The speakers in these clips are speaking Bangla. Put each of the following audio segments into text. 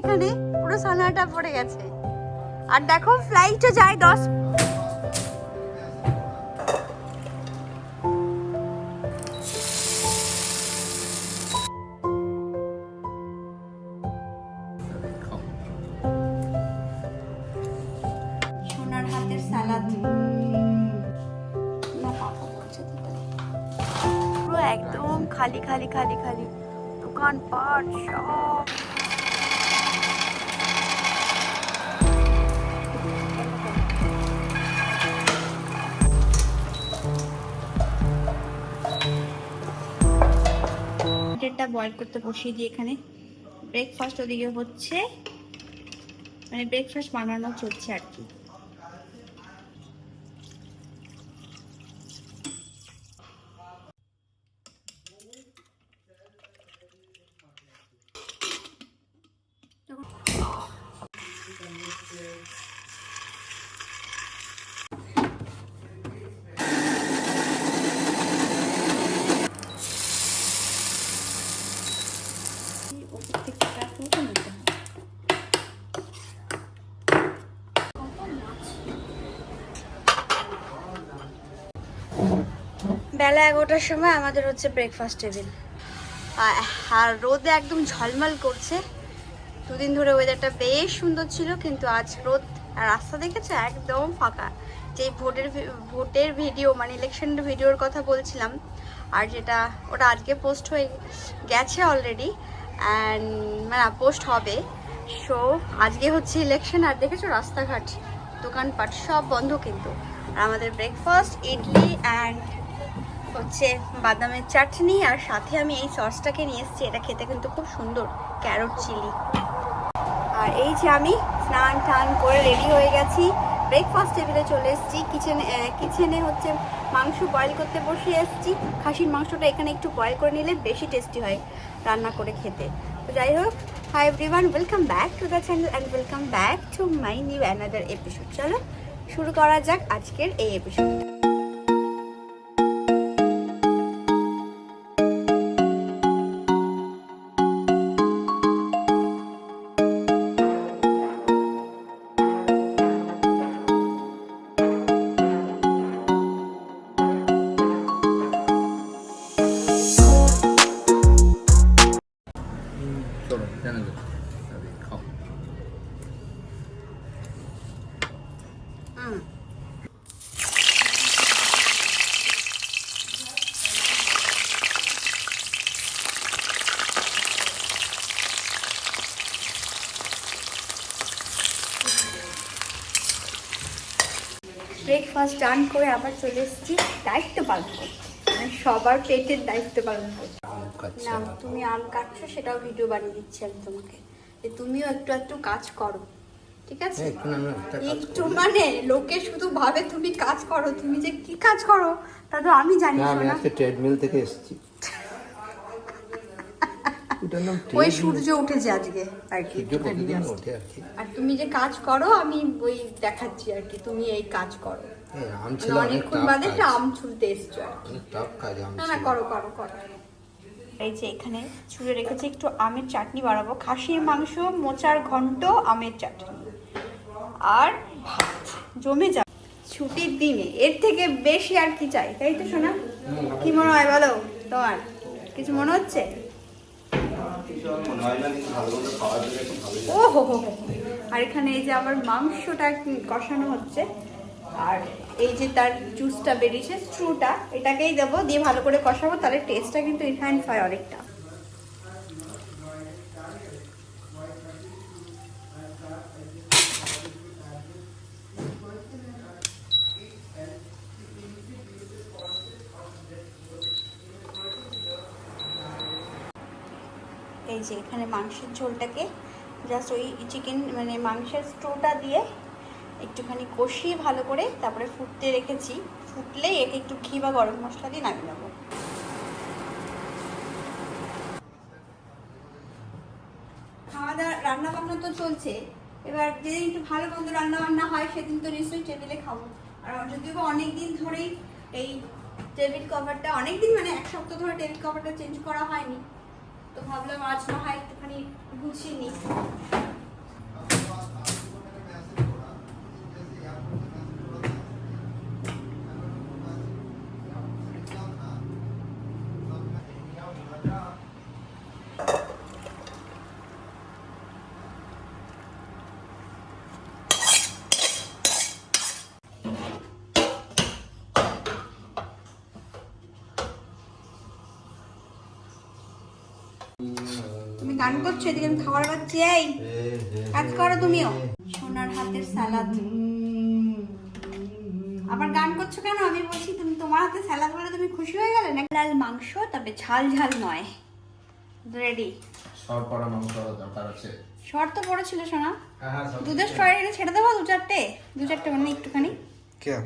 এখানে পুরো ছানাটা পড়ে গেছে। আর দেখো ফ্লাইটও যায় 10। সোনার হাতের সালাদ না পাপা বলছে তো পুরো একদম খালি খালি খালি খালি দোকানপাট সব। এটা বয়েল করতে বসিয়ে দিই। এখানে ব্রেকফাস্ট ওদিকে হচ্ছে, মানে ব্রেকফাস্ট বানানো চলছে আর কি। বেলা 11টার সময় আমাদের হচ্ছে ব্রেকফাস্ট টেবিল। আর রোদে একদম ঝলমল করছে। দুদিন ধরে ওয়েদারটা বেশ সুন্দর ছিল, কিন্তু আজ রোদ। আর রাস্তা দেখেছে একদম ফাঁকা। যে ভোটের ভিডিও, মানে ইলেকশনের ভিডিওর কথা বলছিলাম, আর যেটা ওটা আজকে পোস্ট হয়ে গেছে অলরেডি, অ্যান্ড মানে পোস্ট হবে। সো আজকে হচ্ছে ইলেকশন, আর দেখেছো রাস্তাঘাট দোকানপাট সব বন্ধ। কিন্তু আর আমাদের ব্রেকফাস্ট ইডলি অ্যান্ড হচ্ছে বাদামের চাটনি, আর সাথে আমি এই সসটাকে নিয়ে এসেছি। এটা খেতে কিন্তু খুব সুন্দর, ক্যারট চিলি। আর এই যে আমি স্নান টান করে রেডি হয়ে গেছি, ব্রেকফাস্ট টেবিলে চলে এসেছি। কিচেনে হচ্ছে মাংস বয়েল করতে বসিয়ে এসেছি। খাসির মাংসটা এখানে একটু বয়েল করে নিলে বেশি টেস্টি হয় রান্না করে খেতে। তো যাই হোক, hi everyone, welcome back to the channel and welcome back to my new another episode. চলো শুরু করা যাক আজকের এই এপিসোড। ব্রেকফাস্ট ডান করে আবার চলে এসেছি দায়িত্ব পালন করতে, মানে সবার পেটের দায়িত্ব পালন করতে। না তুমি আম কাটছো, সেটাও ভিডিও বানিয়ে দিচ্ছি আমি তোমাকে, যে তুমিও একটু একটু কাজ করো, ঠিক আছে? একটু মানে লোকে শুধু ভাবে তুমি কাজ করো, তুমি যে কি কাজ করো তা তো আমি জানি না। আমি আজকে ট্রেডমিল থেকে এসেছি। ওই সূর্য উঠেছে আজকে আর কি, আর তুমি যে কাজ করো আমি ওই দেখাচ্ছি আর কি, তুমি এই কাজ করো। অনেকক্ষণ বাদে একটা আম ছুলতে এসছো আর কি। না না, করো করো করো। এই যে এখানে ছুলে রেখেছি, একটু আমের চাটনি বানাবো। খাসির মাংস, মোচার ঘন্ট, আমের চাটনি আর ভাত জমে যাবে ছুটির দিনে। এর থেকে বেশি আর কি চাই, তাই তো শোনা? কি মনে হয় বলো তোমার? কিছু মনে হচ্ছে? ও হো হো। আর এখানে এই যে আমার মাংসটা কষানো হচ্ছে, আর এই যে তার জুসটা বেরিয়েছে, স্ট্রুটা, এটাকেই দেবো, দিয়ে ভালো করে কষাবো, তাহলে টেস্টটা কিন্তু এনহ্যান্স হয় অনেকটা। এই যে এখানে মাংসের ঝোলটাকে জাস্ট ওই চিকেন মানে মাংসের স্ট্রুটা দিয়ে একটুখানি কষিয়ে ভালো করে তারপরে ফুটতে রেখেছি। ফুটলেই একে একটু ঘি বা গরম মশলা দিয়ে নামিয়ে নেবো। খাওয়া দাওয়া রান্না বান্না তো চলছে, এবার যেদিন একটু ভালো মন্দ রান্না বান্না হয় সেদিন তো নিশ্চয়ই টেবিলে খাবো। আর যদিও অনেক দিন ধরেই এই টেবিল কভারটা, অনেকদিন মানে এক সপ্তাহ ধরে টেবিল কভারটা চেঞ্জ করা হয়নি, তো ভাবলাম আজ না হয় একটুখানি গুছিয়ে নিই। তুমি গান করছো, এদিকে আমি খাবার খাচ্ছি। এই কাজ করো তুমিও। সোনার হাতের স্যালাড। আবার গান করছো কেন? আমি বলছি তুমি তোমার হাতে স্যালাড বলে তুমি খুশি হয়ে গেলে না? লাল মাংস, তবে ঝাল ঝাল নয়। রেডি। শর্ট পড়া মাংস দরকার আছে। শর্ট তো পড়েছিল সোনা। হ্যাঁ দুধের স্ট্রবেরি ছেড়ে দেবো দু চারটে মানে একটুখানি। क्या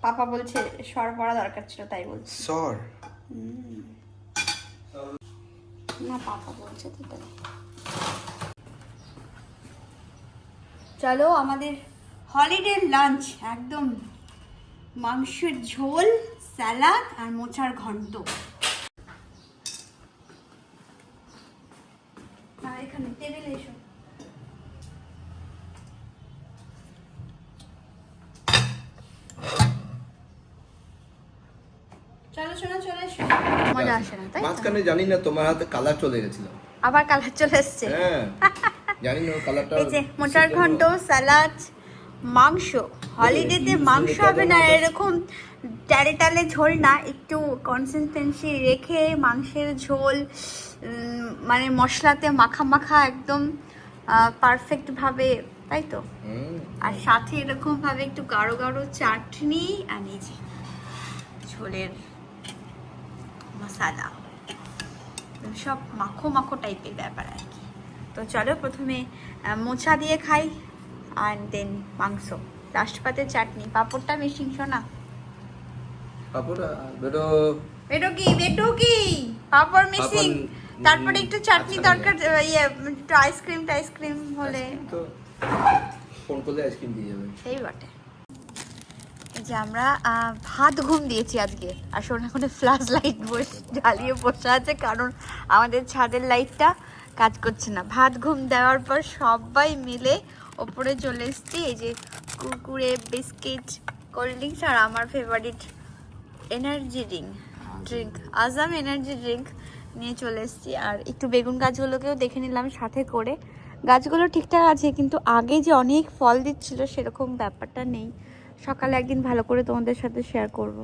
পাপা বলছে সর পড়া দরকার ছিল, তাই বলছি। सौर না পাপা বলছে তো তাই। চলো আমাদের হলিডে লাঞ্চ, একদম মাংসের ঝোল, স্যালাড আর মোচার ঘন্ট। আর এখানে টেবিলে এসো। চলো শোনা, চলে এসো। মজা আসে না তাই? মাঝখানে জানি না তোমার হাতে কালার চলে গেছিল। আবার কালার চলে এসছে। হ্যাঁ জানি না কালারটা। এই যে মোচার ঘন্ট, স্যালাড, মাংস। হলিডেতে মাংস হবে না এরকম টালে টালে ঝোল না, একটু কনসিস্টেন্সি রেখে মাংসের ঝোল, মানে মশলাতে মাখা মাখা একদম পারফেক্ট ভাবে, তাই তো? আর সাথে এরকম ভাবে একটু গাঢ় গাঢ় চাটনি, আর এই যে ঝোলের মশলা, সব মাখো মাখো টাইপের ব্যাপার আর কি। তো চলো প্রথমে মোচা দিয়ে খাই, আর দেন মাংস, লাস্ট পাতে চাটনি। পাঁপড়টা মিশিং শোনা। পাপড় বেটো বেটো কি পাঁপড় মিশিং, তারপরে একটু চাটনি দরকার, ইয়ে একটু আইসক্রিম হলে তো ফোন করলে আইসক্রিম দিয়ে যাবে। সেই বটে। এই যে আমরা ভাত ঘুম দিয়েছি আজকে, আর শোন এখন ফ্ল্যাশ লাইট জ্বালিয়ে বসে আছে, কারণ আমাদের ছাদের লাইটটা কাজ করছে না। ভাত ঘুম দেওয়ার পর সবাই মিলে ওপরে চলে এসছি। এই যে কুরকুরে, বিস্কিট, কোল্ড ড্রিঙ্কস, আর আমার ফেভারিট এনার্জি ড্রিঙ্ক আজাম এনার্জি ড্রিঙ্ক নিয়ে চলে এসছি। আর একটু বেগুন গাছগুলোকেও দেখে নিলাম সাথে করে। গাছগুলো ঠিকঠাক আছে, কিন্তু আগে যে অনেক ফল দিচ্ছিল সেরকম ব্যাপারটা নেই। সকালে একদিন ভালো করে তোমাদের সাথে শেয়ার করব।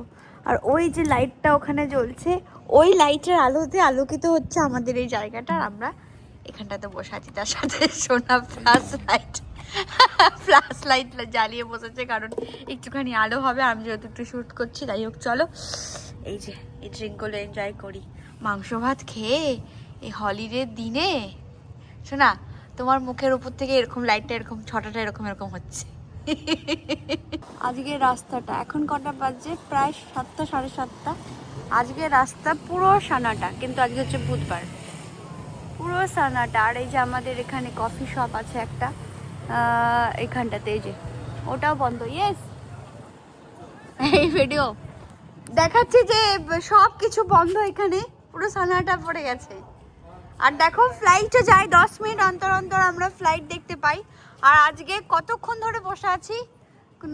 আর ওই যে লাইটটা ওখানে জ্বলছে, ওই লাইটের আলোতে আলোকিত হচ্ছে আমাদের এই জায়গাটা। আর আমরা এখানটাতে বসে আছি, তার সাথে সোনা ফ্ল্যাশ লাইট জ্বালিয়ে বসেছে, কারণ একটুখানি আলো হবে। আমি যেহেতু একটু শ্যুট করছি, যাই হোক চলো এই যে এই ড্রিঙ্কগুলো এনজয় করি। মাংস ভাত খেয়ে এই হলিডের দিনে শোনা, তোমার মুখের উপর থেকে এরকম লাইটটা এরকম ছটাটা এরকম এরকম হচ্ছে। আজকে রাস্তাটা এখন কটা বাজে, প্রায় 7টা, 7:30। আজকে রাস্তা পুরো সানাটা, কিন্তু আজকে হচ্ছে বুধবার, পুরো সানাটা। আর এই যে আমাদের এখানে কফি শপ আছে একটা, এখানটাতে, এই যে ওটাও বন্ধ। ইয়েস, এই ভিডিও দেখাচ্ছি যে সব কিছু বন্ধ, এখানে পুরো সানাটা পড়ে গেছে। আর দেখো ফ্লাইটও যায় 10 মিনিট অন্তর অন্তর, আমরা ফ্লাইট দেখতে পাই। আর আজকে কতক্ষণ ধরে বসে আছি,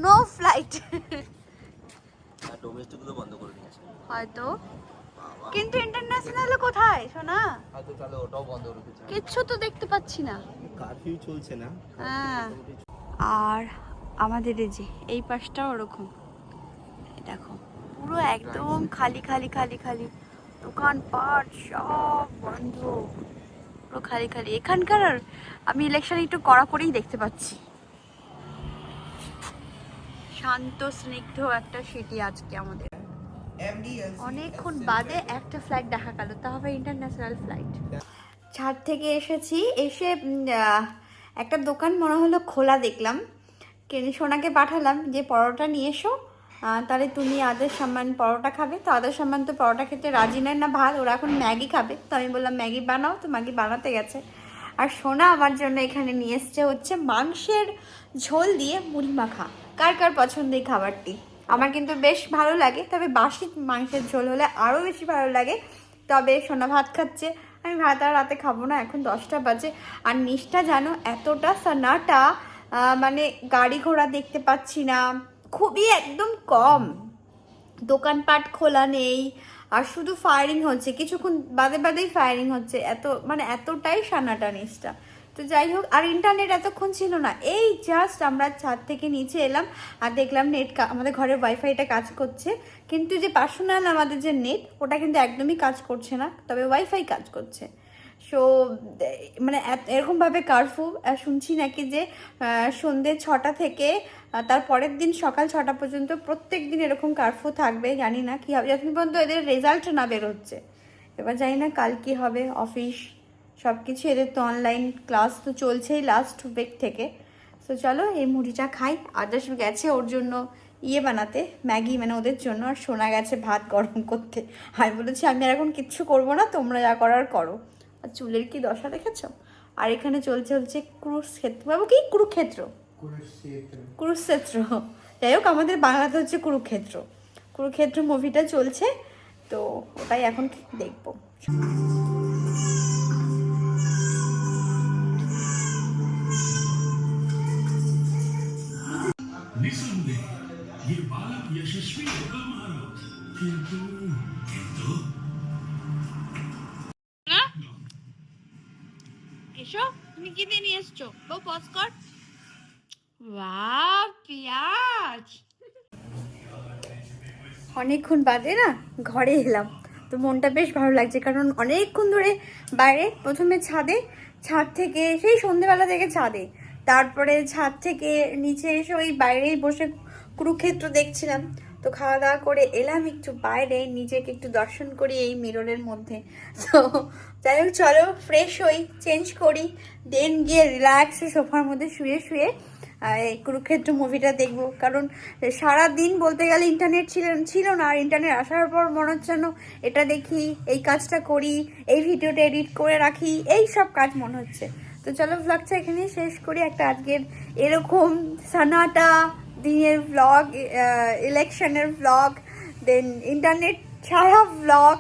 নো ফ্লাইট। ডোমেস্টিক গুলো বন্ধ করে দিয়েছে হয়তো, কিন্তু ইন্টারন্যাশনাল কোথায় শোনা? হয়তো তাহলে ওটাও বন্ধ করে দিয়েছে। কিচ্ছু তো দেখতে পাচ্ছি না, কারফিউ চলছে না। হ্যাঁ। আর আমাদের এই যে এই পাশটা ওরকম, দেখো পুরো একদম খালি খালি খালি খালি, দোকানপাট সব বন্ধ, পুরো খালি খালি। এখানকার আমি ইলেকশন একটু কড়াকড়িই দেখতে পাচ্ছি। শান্ত স্নিগ্ধ একটা সিটি আজকে আমাদের। অনেকক্ষণ বাদে একটা ফ্লাইট দেখা গেল, তা হবে ইন্টারন্যাশনাল ফ্লাইট। ছাদ থেকে এসেছি, এসে একটা দোকান মনে হলো খোলা দেখলাম, সোনাকে পাঠালাম যে পরোটা নিয়ে এসো, তাহলে তুমি আদের সামান পরোটা খাবে। তো আদের সামান তো পরোটা খেতে রাজি নয় না ভাত, ওরা এখন ম্যাগি খাবে। তো আমি বললাম ম্যাগি বানাও, তো ম্যাগি বানাতে গেছে। আর সোনা আমার জন্য এখানে নিয়ে এসছে হচ্ছে মাংসের ঝোল দিয়ে মুড়ি মাখা। কার কার পছন্দ এই খাবারটি? আমার কিন্তু বেশ ভালো লাগে, তবে বাসি মাংসের ঝোল হলে আরও বেশি ভালো লাগে। তবে সোনা ভাত খাচ্ছে, আমি ভাত আর রাতে খাবো না, এখন 10টা বাজে। আর নিচটা জানো এতটা সানাটা, মানে গাড়ি ঘোড়া দেখতে পাচ্ছি না, খুবই একদম কম, দোকানপাট খোলা নেই, আর শুধু ফায়ারিং হচ্ছে, কিছুক্ষণ বাদে বাদেই ফায়ারিং হচ্ছে, এত মানে এতটাই সানাটা নিচটা। তো যাই হোক, আর ইন্টারনেট এতক্ষণ ছিল না, এই জাস্ট আমরা ছাদ থেকে নিচে এলাম আর দেখলাম নেট আমাদের ঘরের ওয়াইফাইটা কাজ করছে, কিন্তু যে পার্সোনাল আমাদের যে নেট ওটা কিন্তু একদমই কাজ করছে না, তবে ওয়াইফাই কাজ করছে। সো মানে এরকমভাবে কারফিউ শুনছি নাকি যে সন্ধ্যে 6টা থেকে তার পরের দিন সকাল 6টা পর্যন্ত প্রত্যেক দিন এরকম কারফিউ থাকবে। জানি না কী হবে, যতদিন পর্যন্ত এদের রেজাল্ট না বেরোচ্ছে। এবার জানি না কাল কী হবে, অফিস সব কিছু, এদের তো অনলাইন ক্লাস তো চলছেই লাস্ট উইক থেকে। তো চলো এই মুড়িটা খাই। আদার্স গেছে ওর জন্য বানাতে ম্যাগি, মানে ওদের জন্য, আর সোনা গেছে ভাত গরম করতে। আমি বলেছি আমি আর এখন কিচ্ছু করবো না, তোমরা যা করার করো। আর চুলের কি দশা দেখেছো? আর এখানে চলছে কুরুক্ষেত্র, বাবু কি কুরুক্ষেত্র, কুরুক্ষেত্র, যাই হোক আমাদের বাংলাতে হচ্ছে কুরুক্ষেত্র মুভিটা চলছে, তো ওটাই এখন দেখবো। निसंदेह ये बालक यशस्वी होगा महाराज, किंतु এসো, তুমি কি দিয়ে নিয়ে এসছো? বউ পজ কর। ওয়াও, পেঁয়াজ। অনেকক্ষণ বাদে না ঘরে এলাম, তো মনটা বেশ ভালো লাগছে, কারণ অনেকক্ষণ ধরে বাইরে, প্রথমে ছাদ থেকে সেই সন্ধ্যেবেলা থেকে ছাদে, তারপরে ছাদ থেকে নিচে এসে ওই বাইরেই বসে কুরুক্ষেত্র দেখছিলাম। তো খাওয়া দাওয়া করে এলাম একটু বাইরে, নিজেকে একটু দর্শন করি এই মিররের মধ্যে। তো যাই হোক চলো ফ্রেশ হই, চেঞ্জ করি, দেন গিয়ে রিল্যাক্সে সোফার মধ্যে শুয়ে শুয়ে এই কুরুক্ষেত্র মুভিটা দেখবো। কারণ সারা দিন বলতে গেলে ইন্টারনেট ছিল না, আর ইন্টারনেট আসার পর মনে হচ্ছে যেন এটা দেখি, এই কাজটা করি, এই ভিডিওটা এডিট করে রাখি, এই সব কাজ মনে হচ্ছে। তো চলো ভ্লগটা এখানেই শেষ করি, একটা আজকের এরকম সানাটা দিনের ভ্লগ, ইলেকশনের ভ্লগ, দেন ইন্টারনেট ছাড়া ভ্লগ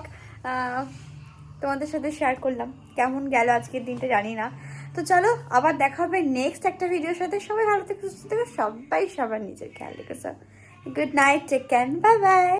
তোমাদের সাথে শেয়ার করলাম। কেমন গেল আজকের দিনটা জানি না। তো চলো আবার দেখা হবে নেক্সট একটা ভিডিওর সাথে। সবাই ভালো থেকে সুস্থ থেকো, সবাই সবার নিজের খেয়াল রেখো। Good night, take care, bye by.